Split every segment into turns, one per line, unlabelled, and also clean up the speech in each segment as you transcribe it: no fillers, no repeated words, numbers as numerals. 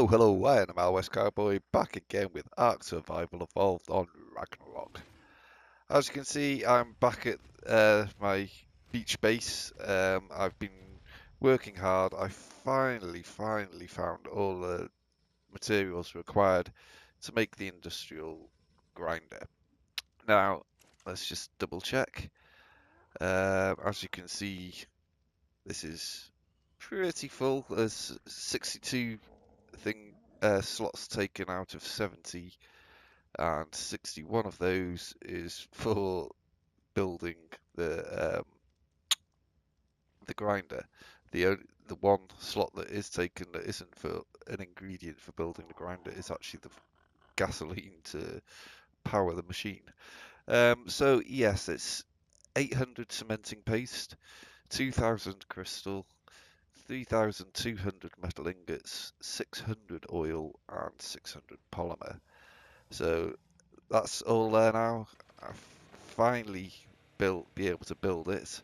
Hello, I am MildWestCowboy back again with Ark Survival Evolved on Ragnarok. As you can see, I'm back at my beach base. I've been working hard. I finally found all the materials required to make the industrial grinder. Now, let's just double check. As you can see, this is pretty full. There's 62 slots taken out of 70, and 61 of those is for building the grinder. The one slot that is taken that isn't for an ingredient for building the grinder is actually the gasoline to power the machine. So yes, it's 800 cementing paste, 2,000 crystal, 3,200 metal ingots, 600 oil, and 600 polymer. So that's all there now. I've finally be able to build it.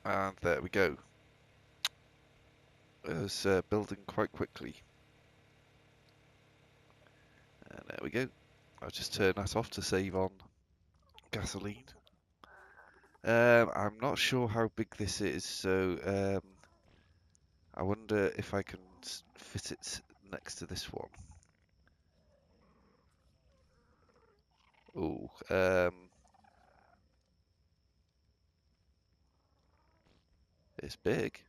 And there we go. It was building quite quickly. And there we go. I'll just turn that off to save on gasoline. I'm not sure how big this is, so I wonder if I can fit it next to this one. Oh, it's big.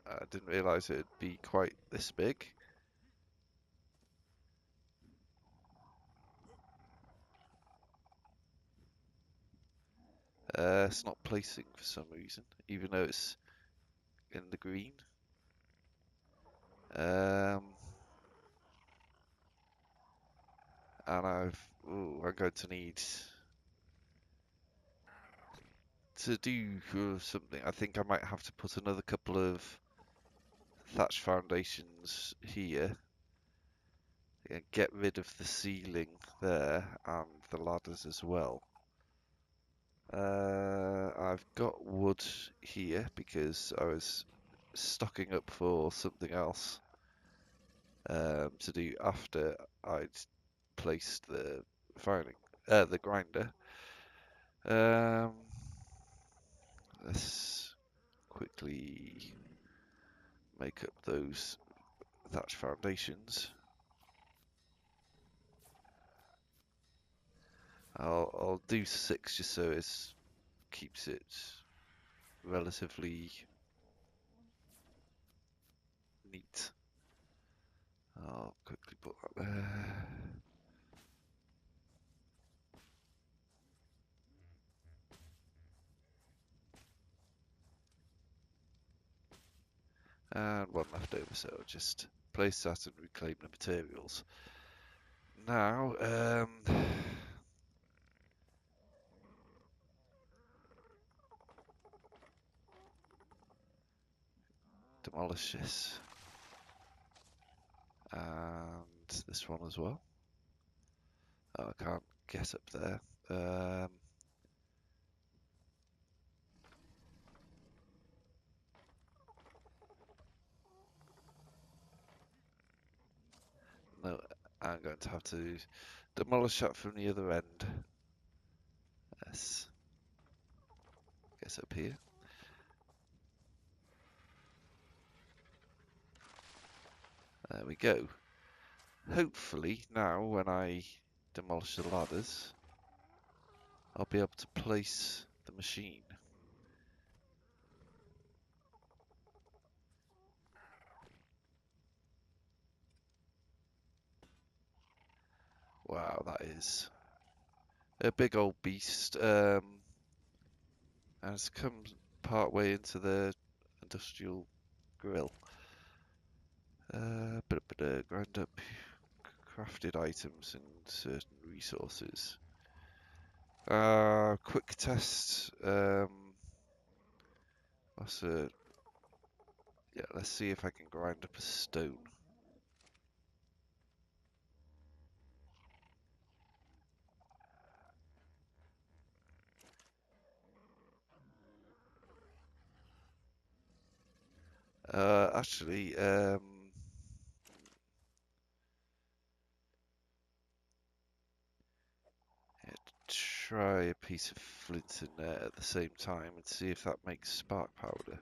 I didn't realise it'd be quite this big. It's not placing for some reason, even though it's in the green. And I'm going to need to do something. I think I might have to put another couple of thatch foundations here and get rid of the ceiling there and the ladders as well. I've got wood here because I was stocking up for something else to do after I'd placed the the grinder. Let's quickly make up those thatch foundations. I'll do 6 just so it keeps it relatively neat. I'll quickly put that there. And one left over, so I'll just place that and reclaim the materials. Now, demolish this. And this one as well. Oh, I can't get up there. No, I'm going to have to demolish that from the other end. Yes. Guess up here. There we go. Hopefully now when I demolish the ladders, I'll be able to place the machine. Wow, that is a big old beast. And it's come part way into the industrial grill. Grind up crafted items and certain resources. Quick test. Let's see if I can grind up a stone. Actually, yeah, try a piece of flint in there at the same time and see if that makes spark powder.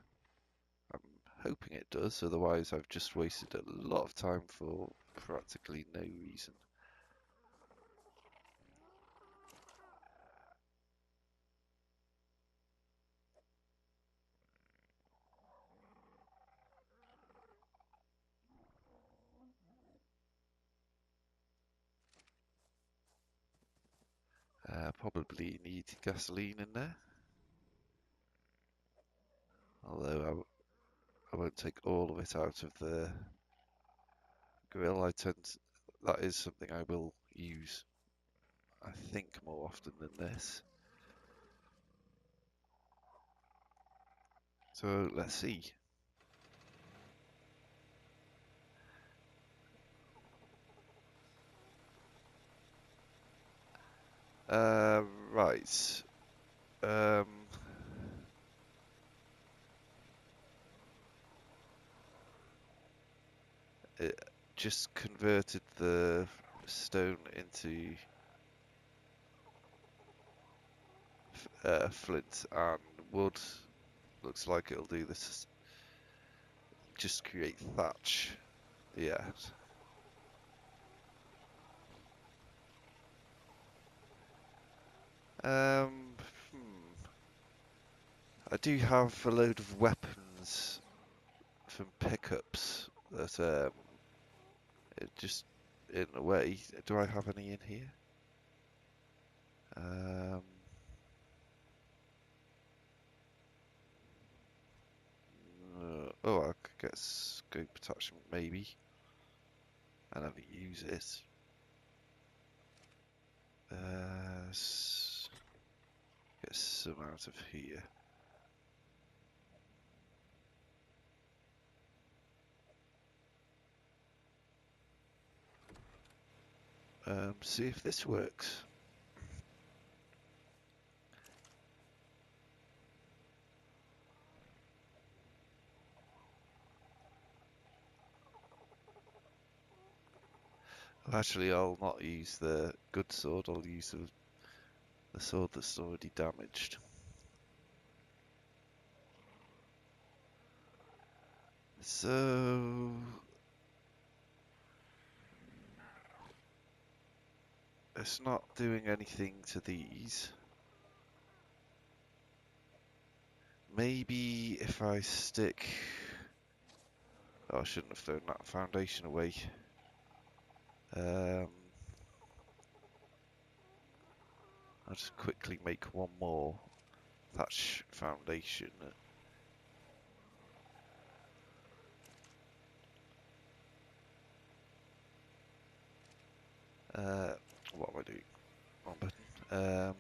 I'm hoping it does, otherwise I've just wasted a lot of time for practically no reason. Probably need gasoline in there, although I won't take all of it out of the grill. That is something I will use, I think, more often than this. So let's see. Right. Um, it just converted the stone into flint and wood. Looks like it'll do this. Just create thatch. Yeah. Um, I do have a load of weapons from pickups that it just in a way. Do I have any in here? Um, oh, I could get scope attachment maybe. I never use it. Get some out of here. See if this works. Actually, I'll not use the good sword. I'll use the sword that's already damaged. So it's not doing anything to these. Maybe if I stick... Oh, I shouldn't have thrown that foundation away. I'll just quickly make one more thatch foundation. What am I doing? Wrong button.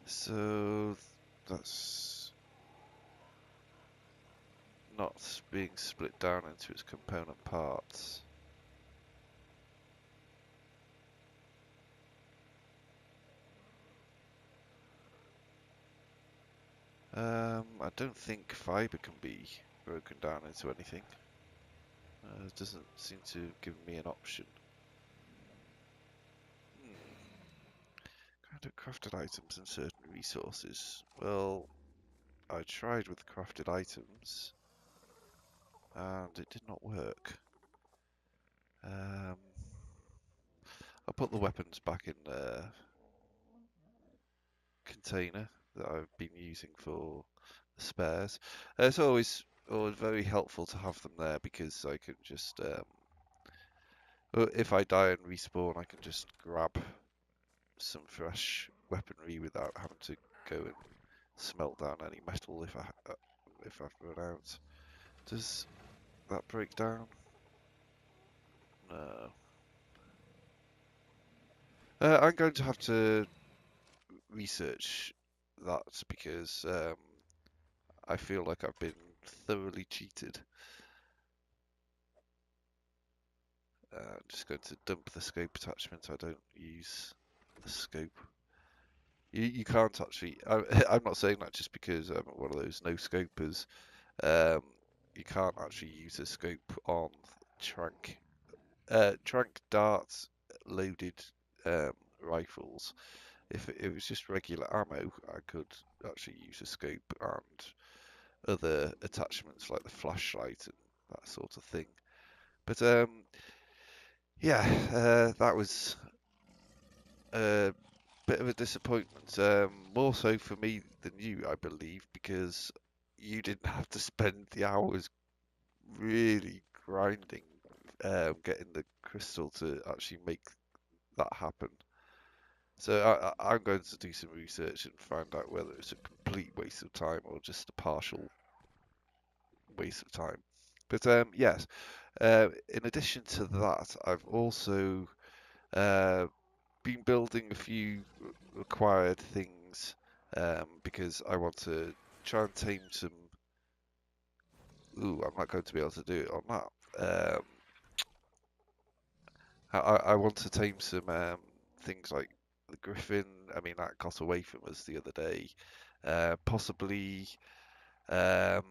So that's not being split down into its component parts. I don't think fiber can be broken down into anything. It doesn't seem to give me an option. Kind of crafted items and certain resources. Well, I tried with crafted items, and it did not work. I'll put the weapons back in the container that I've been using for the spares. It's always very helpful to have them there because I can just, if I die and respawn, I can just grab some fresh weaponry without having to go and smelt down any metal if I've run out. Does that break down? No. I'm going to have to research that because I feel like I've been thoroughly cheated. I'm just going to dump the scope attachment. I don't use the scope. You can't actually. I'm not saying that just because I'm one of those no scopers. Um, you can't actually use a scope on trank trank darts loaded um, rifles. If it was just regular ammo, I could actually use a scope and other attachments like the flashlight and that sort of thing. But yeah, that was a bit of a disappointment. More so for me than you, I believe, because you didn't have to spend the hours really grinding, getting the crystal to actually make that happen. So I'm going to do some research and find out whether it's a complete waste of time or just a partial waste of time. But yes, in addition to that, I've also uh, been building a few required things because I want to try and tame some. Ooh, I'm not going to be able to do it on that. I want to tame some things like the griffin. I mean, that got away from us the other day. Possibly, um,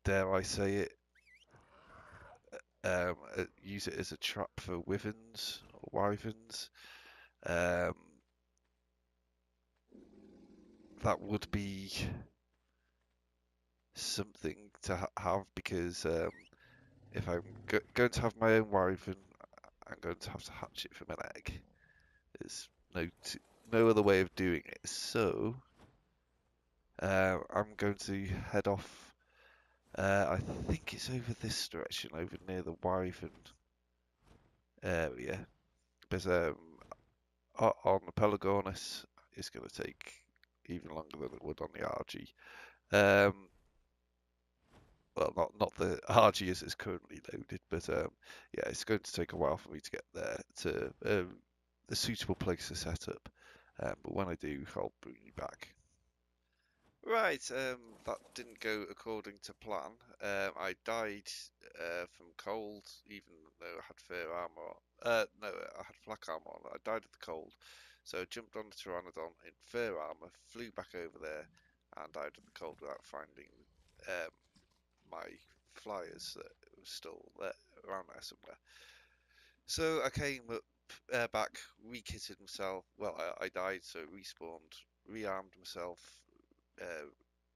dare I say it, use it as a trap for wyverns or wyverns. Um, that would be something to have because if I'm going to have my own wyvern, I'm going to have to hatch it from an egg. There's no other way of doing it. So I'm going to head off. I think it's over this direction, over near the wyvern area. But on the Pelagornis, it's going to take even longer than it would on the RG. Um, well, not the RG as it's currently loaded, but yeah, it's going to take a while for me to get there to the suitable place to set up. But when I do, I'll bring you back. Right, that didn't go according to plan. I died from cold, even though I had fur armor on. No, I had flak armor on. I died of the cold, so I jumped on the Pteranodon in fur armor, flew back over there, and died of the cold without finding um, my flyers that were still there, around there somewhere. So I came up back, re-kitted myself. Well, I died, so respawned, re-armed myself, uh,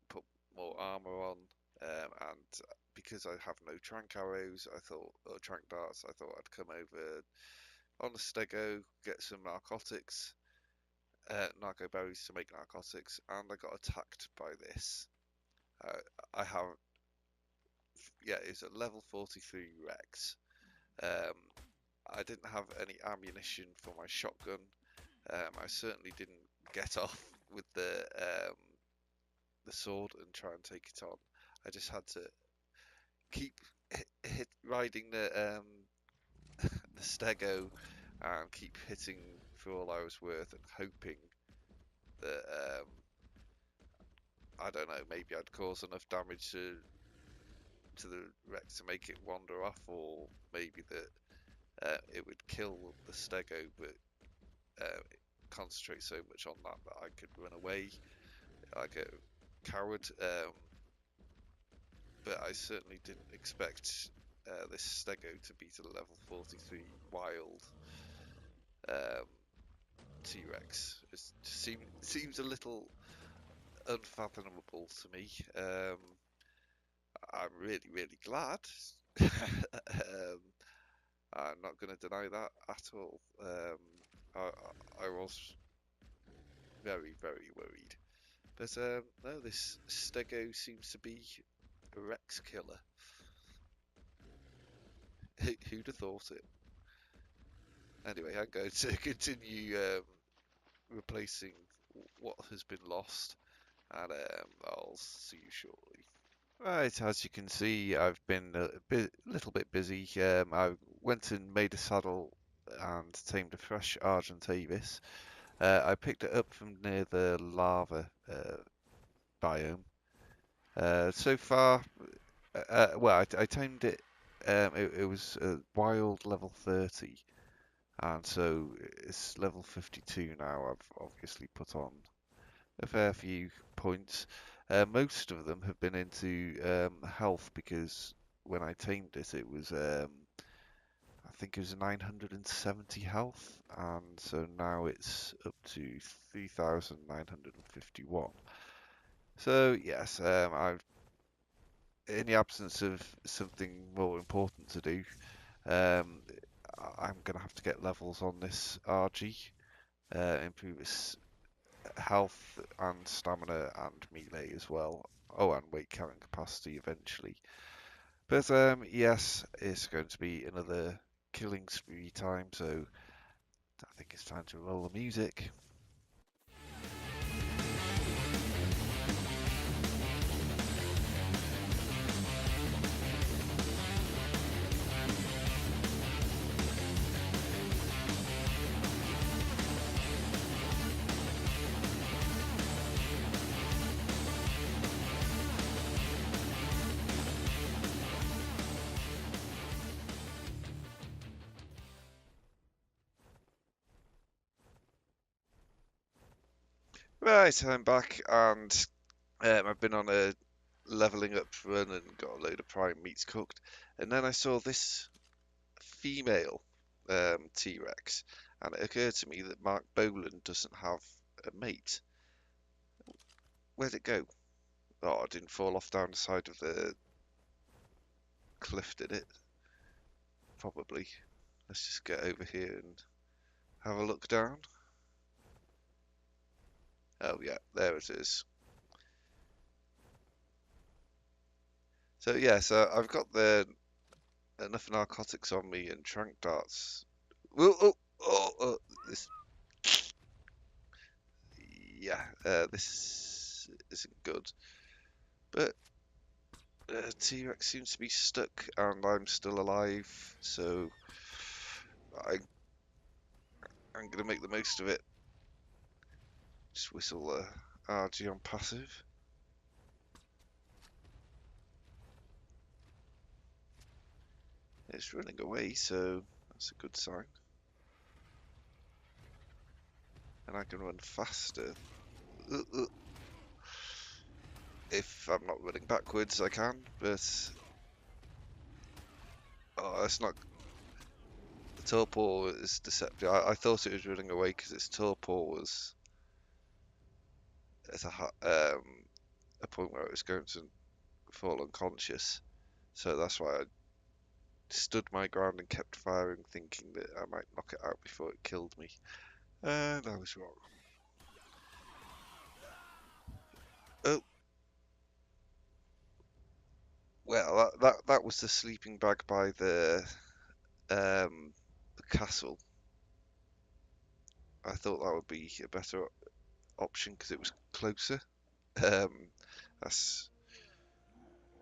put more armor on, and because I have no trank arrows, I thought, or trank darts, I thought I'd come over on the stego, get some narcotics, narco berries to make narcotics, and I got attacked by this. Uh, I have, yeah, it's a level 43 Rex. Um, I didn't have any ammunition for my shotgun. I certainly didn't get off with the sword and try and take it on. I just had to keep riding the stego and keep hitting for all I was worth and hoping that I don't know, maybe I'd cause enough damage to the wreck to make it wander off, or maybe that it would kill the stego, but concentrate so much on that that I could run away like a coward. But I certainly didn't expect this stego to be to the level 43 wild um, T-Rex. It seems a little unfathomable to me. I'm really glad. I'm not going to deny that at all. I was very worried. But no, this stego seems to be a Rex killer. Who'd have thought it? Anyway, I'm going to continue replacing what has been lost, and I'll see you shortly. Right, as you can see, I've been little bit busy. I went and made a saddle and tamed a fresh Argentavis. I picked it up from near the lava biome. So far, well, I tamed it. It was a wild level 30, and so it's level 52 now. I've obviously put on a fair few points. Most of them have been into health because when I tamed it, it was I think it was 970 health, and so now it's up to 3,951. So yes, I've in the absence of something more important to do, um, I'm gonna have to get levels on this RG, improve its health and stamina and melee as well. Oh, and weight carrying capacity eventually. But yes, it's going to be another killing spree time, so I think it's time to roll the music. Right, I'm back, and I've been on a leveling up run and got a load of prime meats cooked, and then I saw this female T-Rex, and it occurred to me that Mark Bolan doesn't have a mate. Where'd it go? Oh, it didn't fall off down the side of the cliff, did it? Probably. Let's just get over here and have a look down. Oh yeah, there it is. So yeah, so I've got enough narcotics on me and trank darts. Oh, oh, oh, this, yeah, this isn't good. But T-Rex seems to be stuck, and I'm still alive, so I, I'm gonna make the most of it. Just whistle RG on passive. It's running away, so that's a good sign. And I can run faster. If I'm not running backwards, I can, but oh, that's not. The torpor is deceptive. I thought it was running away because its torpor was at a point where it was going to fall unconscious. So that's why I stood my ground and kept firing, thinking that I might knock it out before it killed me. And I was wrong. Oh, well, that was the sleeping bag by the castle. I thought that would be a better option because it was closer. Um, that's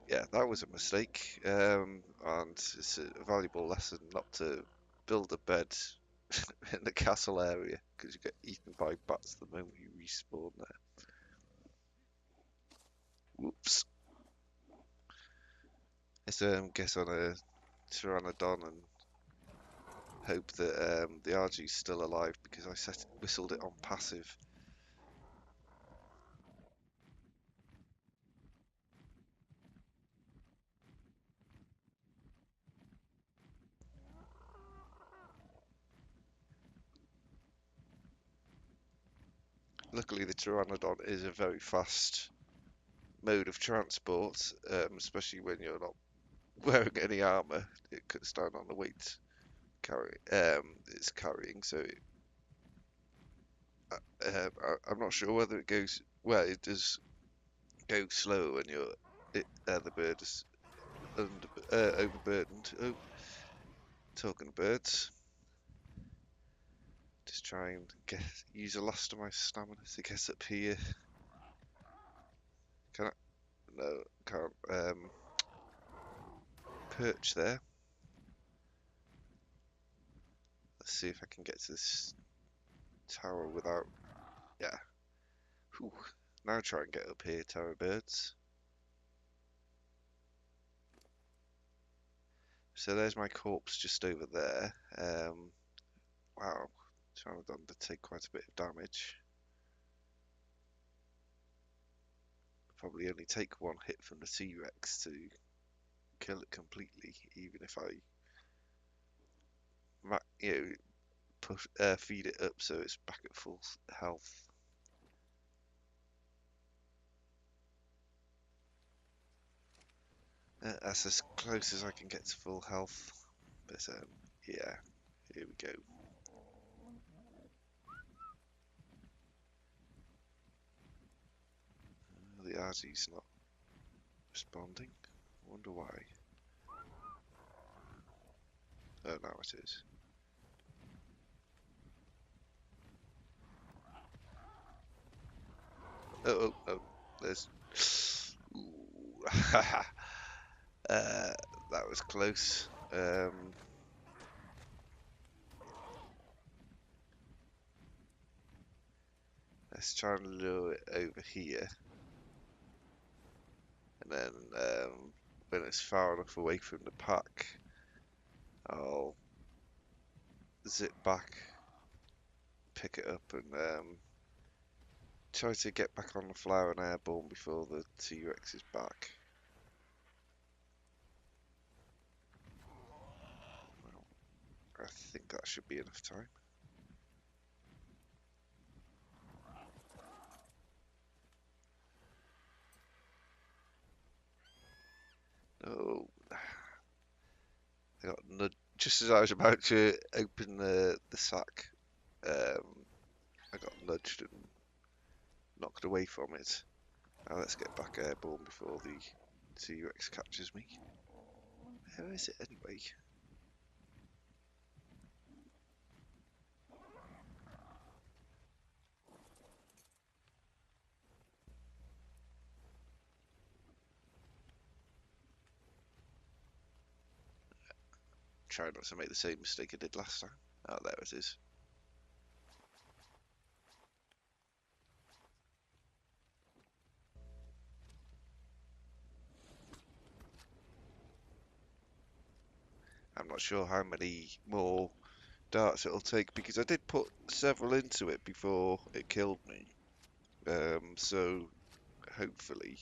yeah, that was a mistake, and it's a valuable lesson not to build a bed in the castle area because you get eaten by bats the moment you respawn there. Whoops. Let's get on a Pteranodon and hope that the RG's still alive because I whistled it on passive. Luckily, the Pteranodon is a very fast mode of transport, especially when you're not wearing any armor. It cuts down on the weight it's carrying, so I'm not sure whether it goes. Well, it does go slower when the bird is overburdened. Oh, talking of birds, just try and use the last of my stamina to get up here. Can I? No, can't. Perch there. Let's see if I can get to this tower without. Yeah. Whew. Now try and get up here, tower birds. So there's my corpse just over there. Wow, Pteranodon did take quite a bit of damage. Probably only take one hit from the T-Rex to kill it completely, even if I, you know, push, feed it up so it's back at full health. That's as close as I can get to full health. But yeah, here we go. The Arzy's not responding. I wonder why. Oh, now it is. Oh, there's... Ooh. That was close. Let's try and lure it over here. And then when it's far enough away from the pack, I'll zip back, pick it up, and try to get back on the flower and airborne before the T-Rex is back. Well, I think that should be enough time. Oh, I got nudged just as I was about to open the sack. I got nudged and knocked away from it. Now let's get back airborne before the T-Rex catches me. Where is it anyway? Try not to make the same mistake I did last time. Oh, there it is. I'm not sure how many more darts it'll take because I did put several into it before it killed me. So hopefully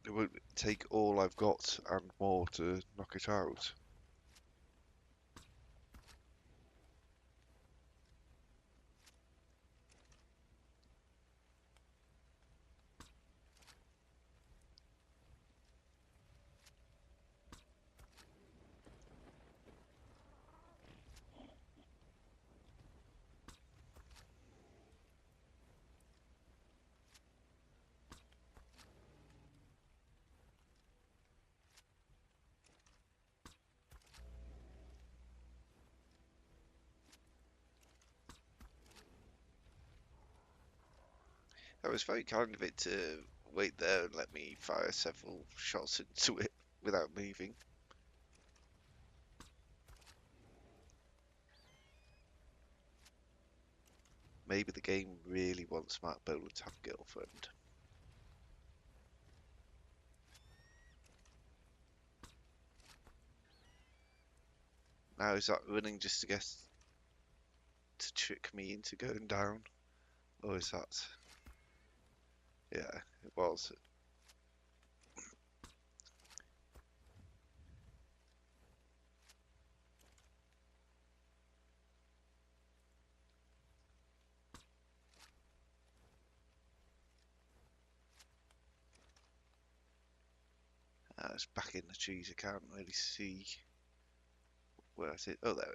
it won't take all I've got and more to knock it out. That was very kind of it to wait there and let me fire several shots into it without moving. Maybe the game really wants Matt Boland to have a girlfriend. Now is that running just to get to trick me into going down? Or is that... Yeah, it was. It's back in the trees. I can't really see where it is. Oh, there.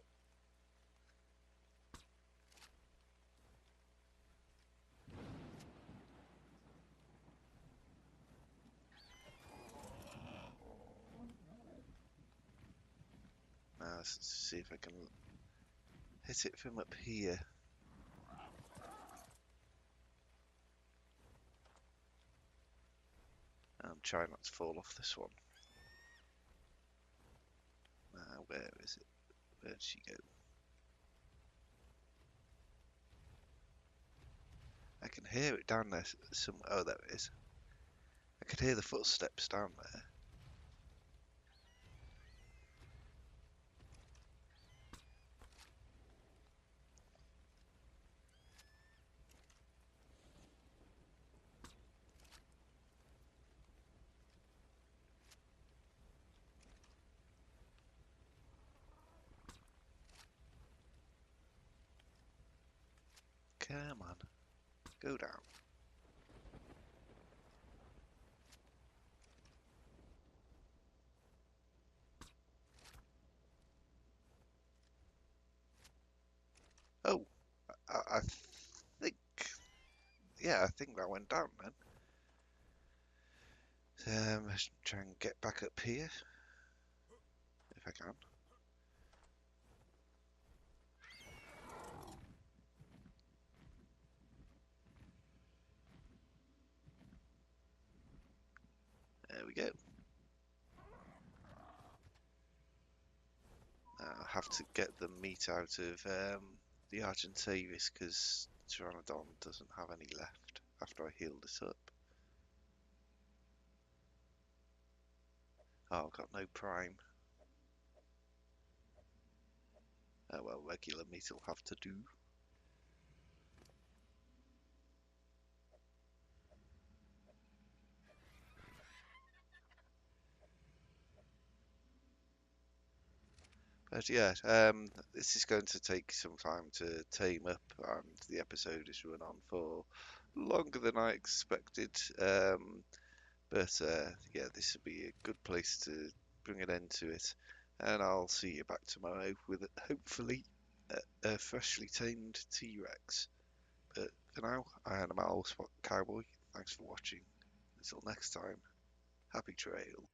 Let's see if I can hit it from up here. I'm trying not to fall off this one. Where is it? Where did she go? I can hear it down there. Oh, there it is. I could hear the footsteps down there. Come on, go down. Oh, I think, yeah, I think that went down then. Let's try and get back up here, if I can. There we go. I have to get the meat out of the Argentavis because Pteranodon doesn't have any left after I healed it up. Oh, I've got no prime. Oh well, regular meat will have to do. But yeah, this is going to take some time to tame up, and the episode is run on for longer than I expected. But yeah, this will be a good place to bring an end to it. And I'll see you back tomorrow with hopefully a freshly tamed T-Rex. But for now, I am MildWestCowboy. Thanks for watching. Until next time, happy trail.